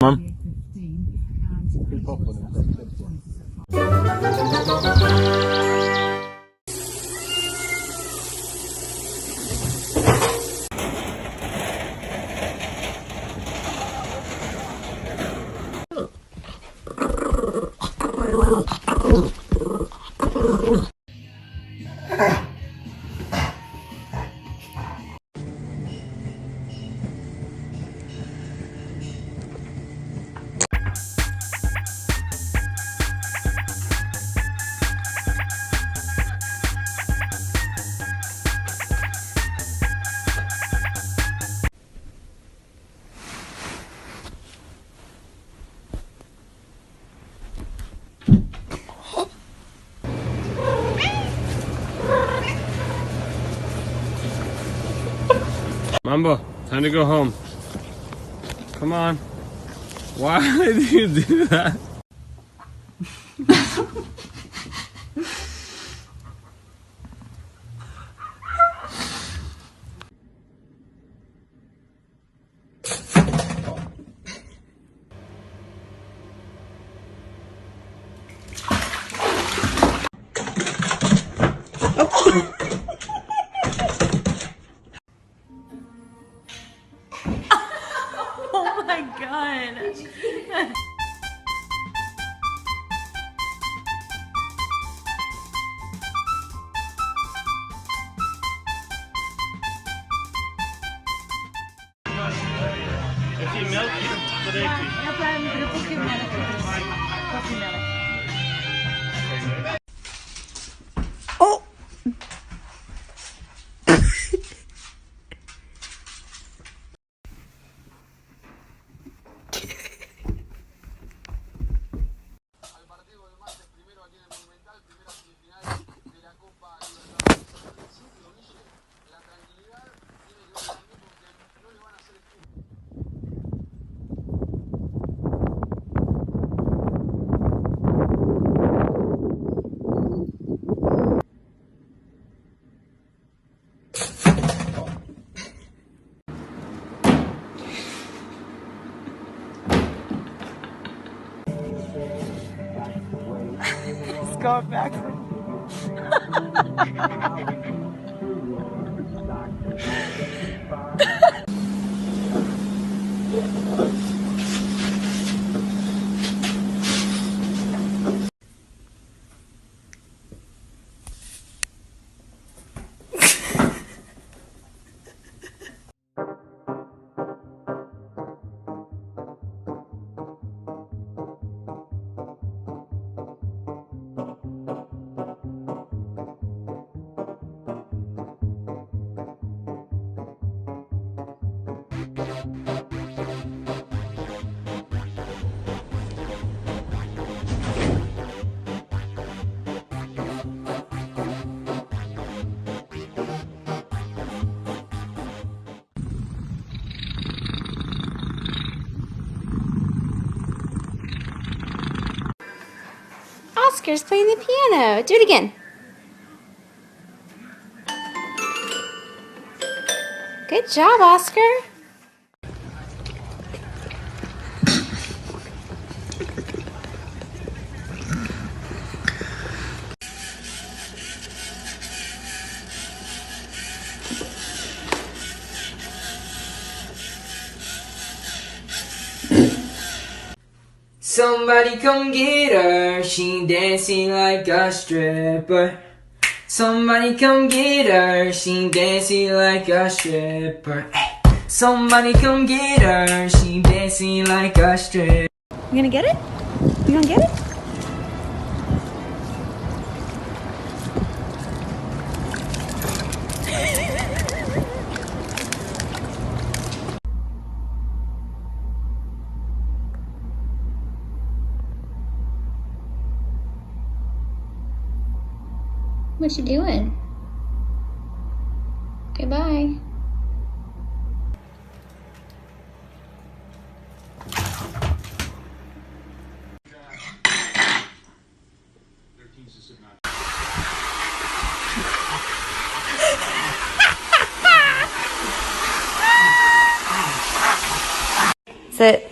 Mum. Mambo, time to go home. Come on. Why do you do that? Oh my god. Ja powiem grupu kryminalnych. Oh! It's going backwards. Oscar's playing the piano. Do it again. Good job, Oscar. Somebody come get her, she dancing like a stripper. Somebody come get her, she dancing like a stripper. Hey. Somebody come get her, she dancing like a stripper. You gonna get it? You gonna get it? What you doing? Okay, bye. Sit.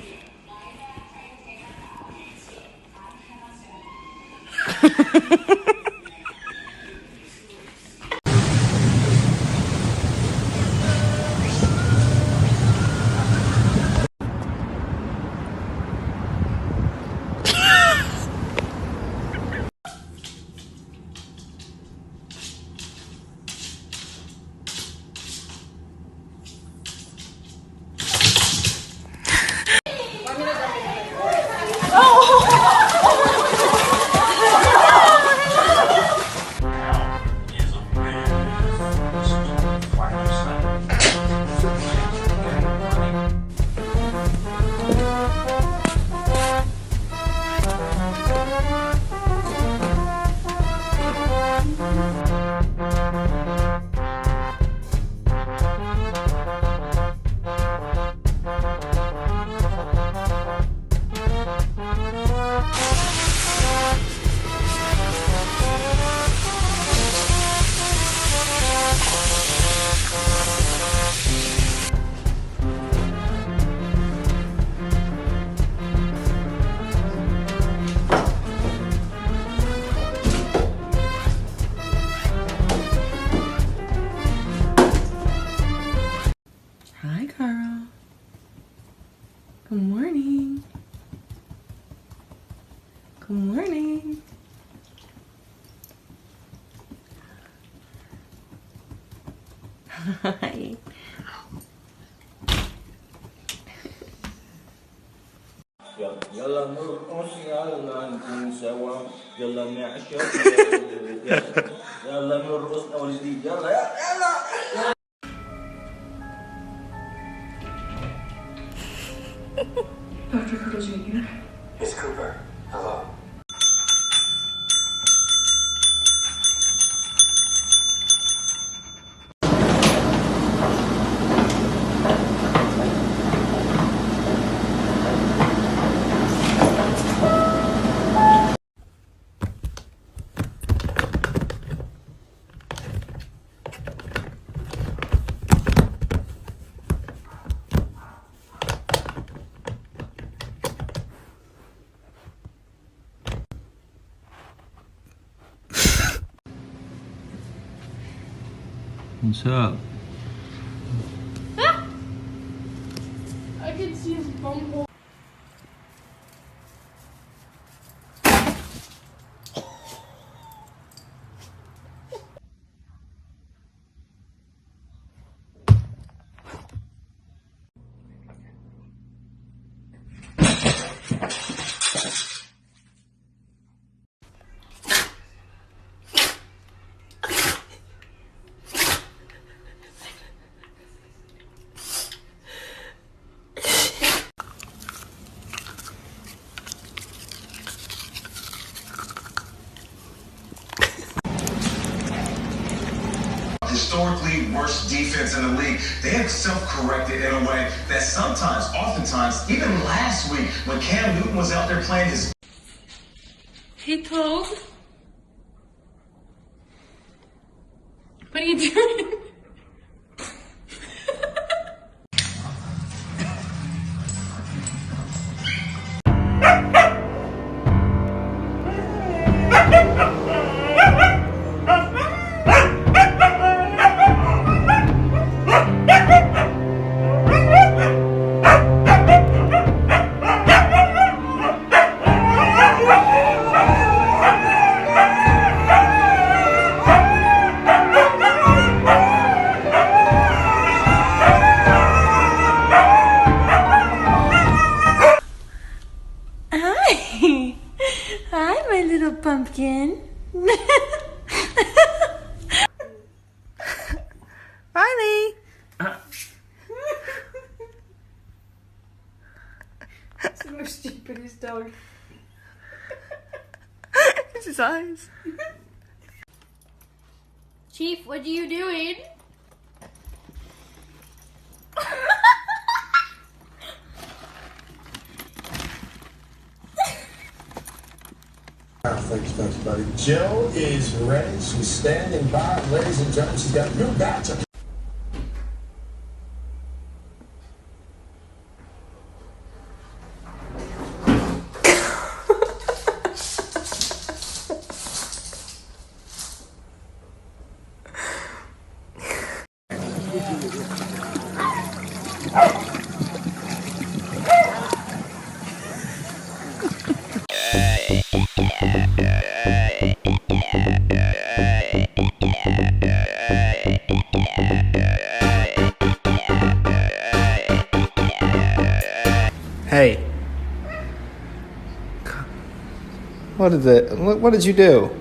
Hi, Carl. Good morning. Good morning. Hi. يلا نرقص يلا نكون سوا يلا نعشق يلا نرقص اول جديد يلا يلا Dr. Cooper Jr. It's Cooper. Hello. What's up? I can see his bumhole. Historically worst defense in the league. They have self-corrected in a way that sometimes, oftentimes, even last week when Cam Newton was out there playing his... Hey, Toad. What are you doing? Hi. Hi, my little pumpkin. Riley. It's the most stupidest dog. It's his eyes. Chief, what are you doing? Thanks, buddy. Jill is ready. She's standing by. Ladies and gentlemen, she's got a new batch of... What did it? What did you do?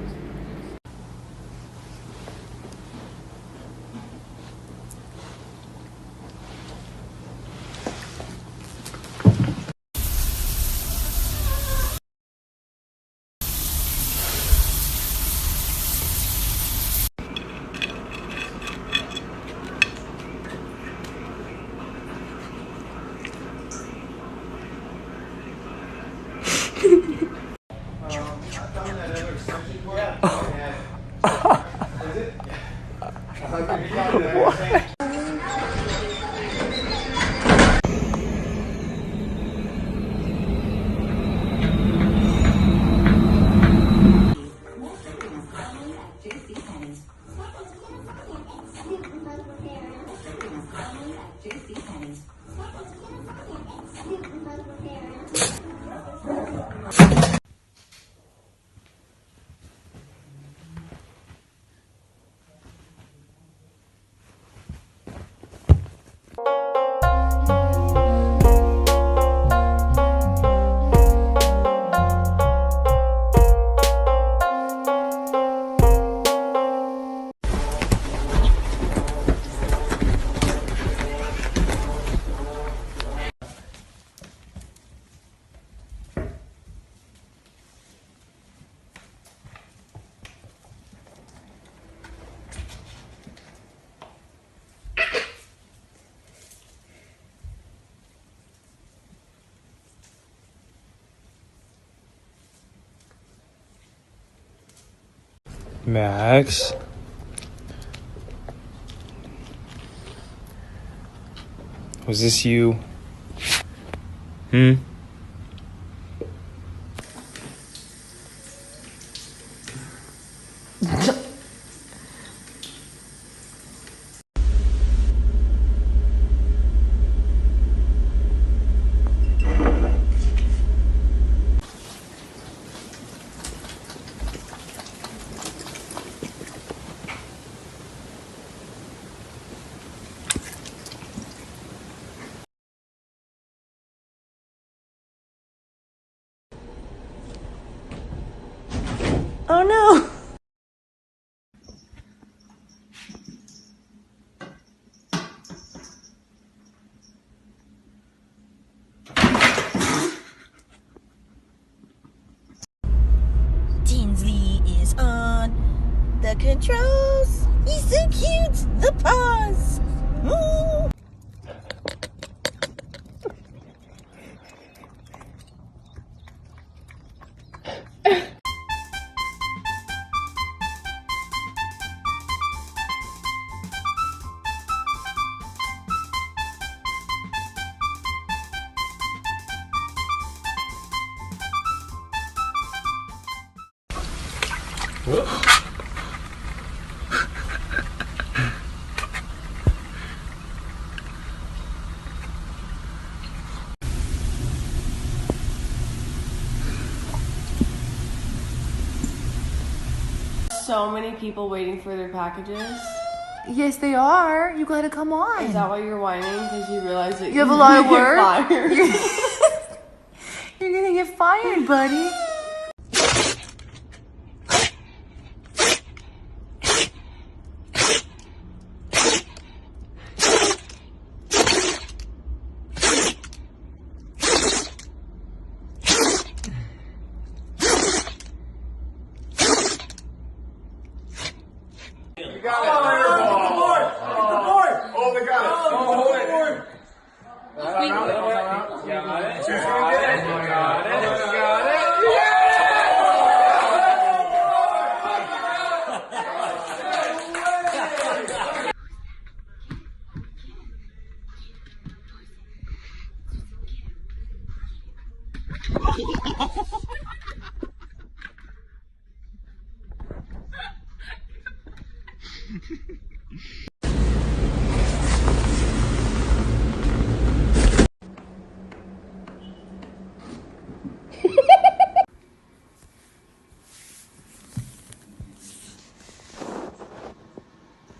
Max? Was this you? Hmm? Oh no! Tinsley is on the controls. He's so cute. The paws. Ooh. So many people waiting for their packages. Yes, they are. You gotta come on. Is that why you're whining? Because you realize that You have a lot of work? Fired. You're gonna get fired, buddy.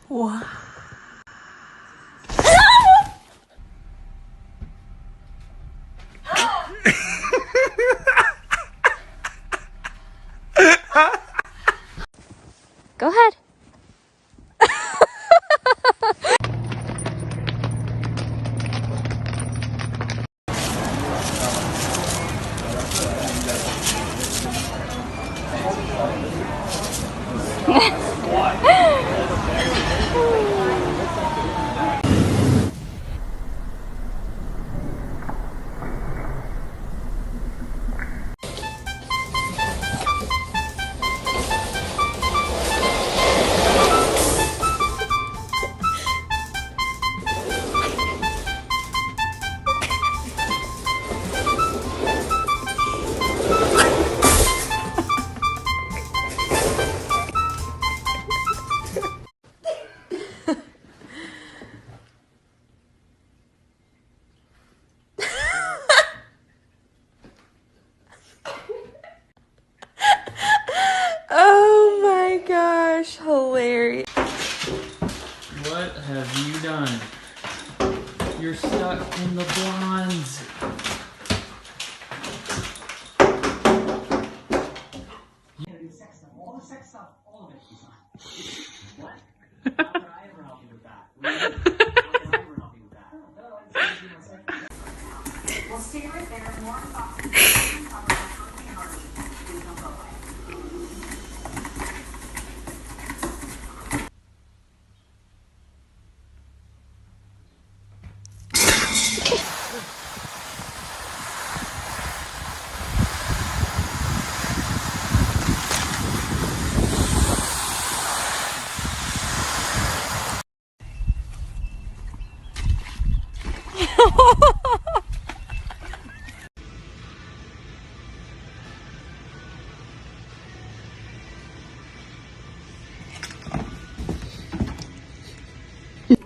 Wow. have you done? You're stuck in the blondes. All the sex stuff, all of it is fine. What? How could I ever help you with that? How could I ever help you with that? Well, stay right there. More thoughts. Please don't go away.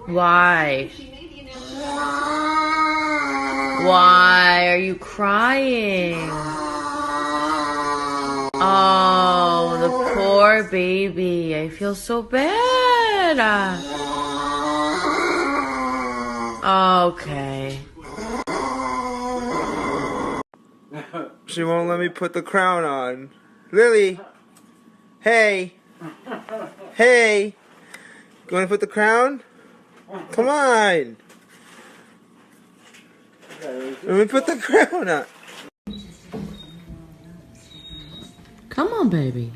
Why? Why are you crying? Oh, the poor baby. I feel so bad. Okay. She won't let me put the crown on. Lily! Hey! Hey! You want to put the crown? Come on! Let me put the crown on. Come on, baby.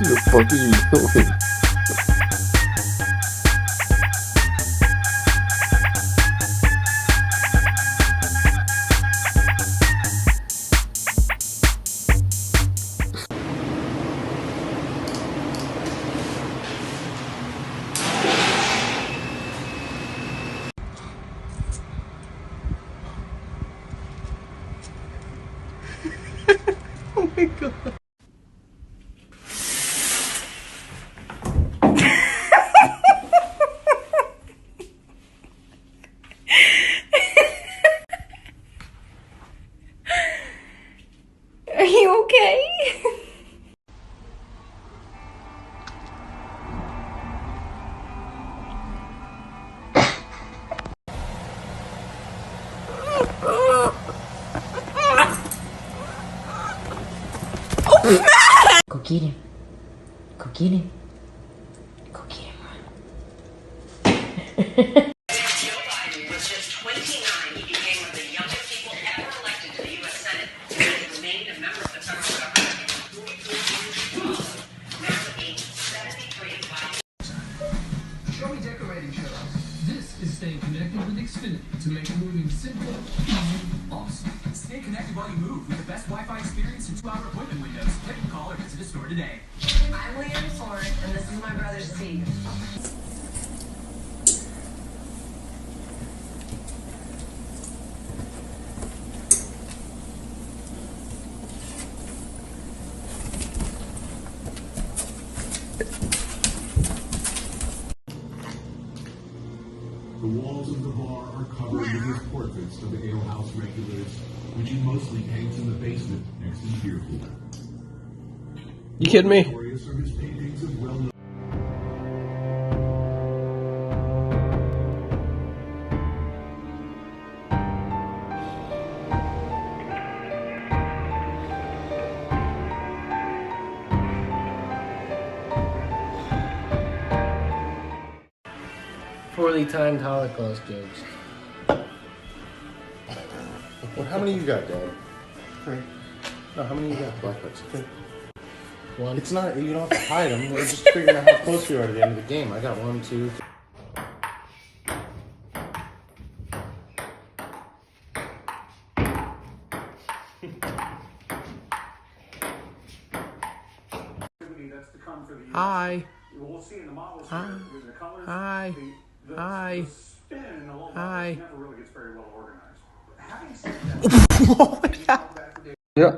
What the fuck are you doing? Oh my god. Are you okay? Go get him. Go get him. Go get him. Joe Biden was just 29. He became one of the youngest people ever elected to the U.S. Senate. He remained a member of the federal government. Now at age 73. Show me decorating shows. This is staying connected with Xfinity to make moving simple, easy, awesome. Stay connected while you move with the best Wi-Fi experience and 2-hour appointment windows. Click and call or visit a store today. I'm Leanne Ford, and this is my brother Steve. The walls of the bar are covered with his portraits of the ale house regulars, which he mostly paints in the basement next to the beer cooler. You kidding me? Notorious are his paintings of well-known. Poorly timed Holocaust jokes. Well, how many you got, Dad? 3. No, how many you got? Blackbirds. 1. It's not, you don't have to hide them. We're just figuring out how close we are to the end of the game. I got 1, 2, 3. Hi. we'll see in the models Hi. with the colors. Hi. Hi. The spin in the low Hi. never really gets very well organized. Having said that, Yeah.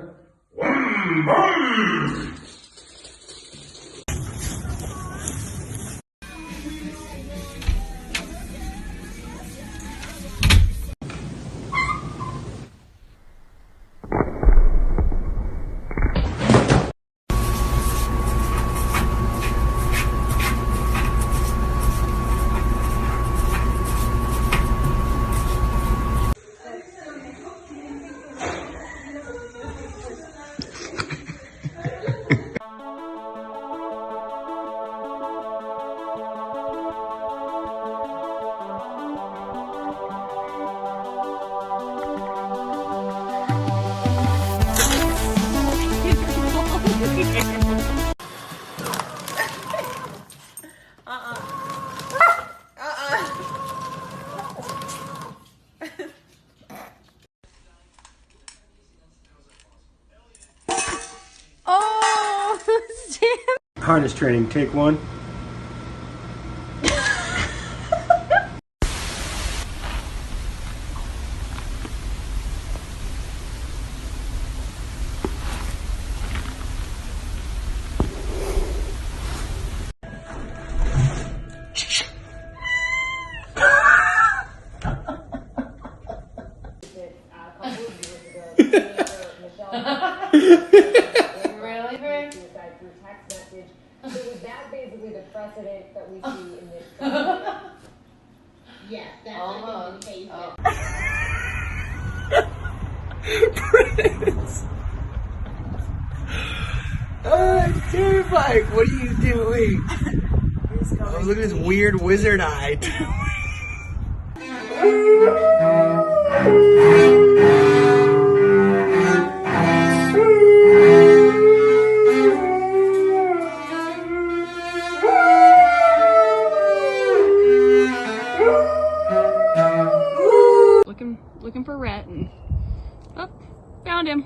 Oh, damn. Harness training, take one. Really? Suicide through text message. So is that basically the precedent that we see in this? Yes, that's Almost. like a Oh. Prince! Oh, it's terrifying. What are you doing? Oh, look at this weird wizard eye. Looking for Rhett and oh, found him.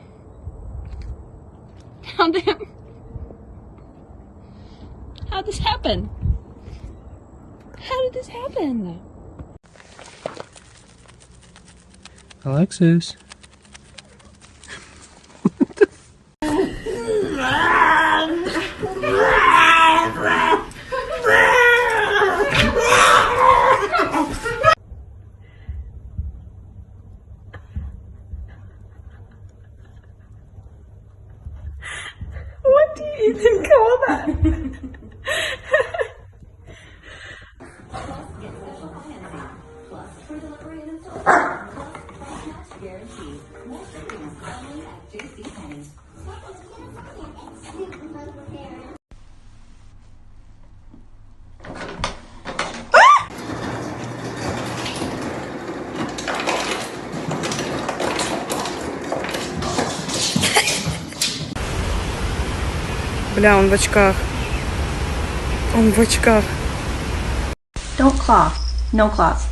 Found him. How'd this happen? How did this happen? Alexis. What do you even call that? Бля, он в очках. Он в очках. Don't claw. No claws.